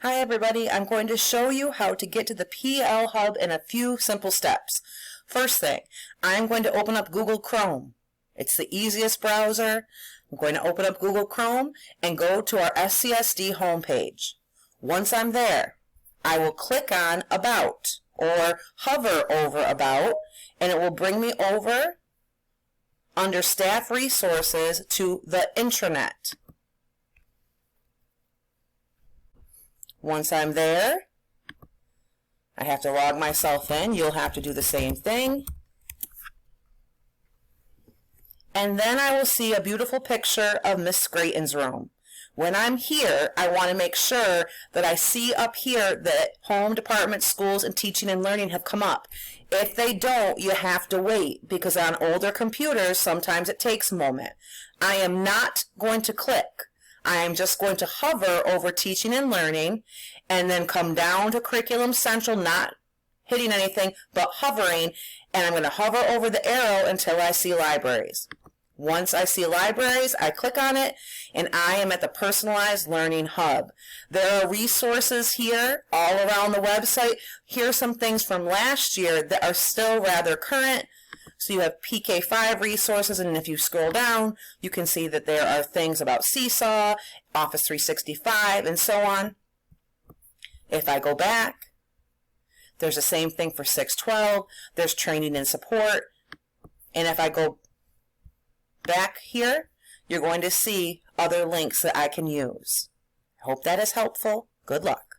Hi everybody, I'm going to show you how to get to the PL Hub in a few simple steps. First thing, I'm going to open up Google Chrome. It's the easiest browser. I'm going to open up Google Chrome and go to our SCSD homepage. Once I'm there, I will click on About or hover over About, and it will bring me over under Staff Resources to the intranet. Once I'm there, I have to log myself in. You'll have to do the same thing. And then I will see a beautiful picture of Miss Scraton's room. When I'm here, I want to make sure that I see up here that Home Department, Schools, and Teaching and Learning have come up. If they don't, you have to wait, because on older computers, sometimes it takes a moment. I am not going to click. I am just going to hover over Teaching and Learning and then come down to Curriculum Central, not hitting anything, but hovering, and I'm going to hover over the arrow until I see Libraries. Once I see Libraries, I click on it, and I am at the Personalized Learning Hub. There are resources here all around the website. Here are some things from last year that are still rather current. So you have PK5 resources, and if you scroll down, you can see that there are things about Seesaw, Office 365, and so on. If I go back, there's the same thing for 612. There's training and support. And if I go back here, you're going to see other links that I can use. I hope that is helpful. Good luck.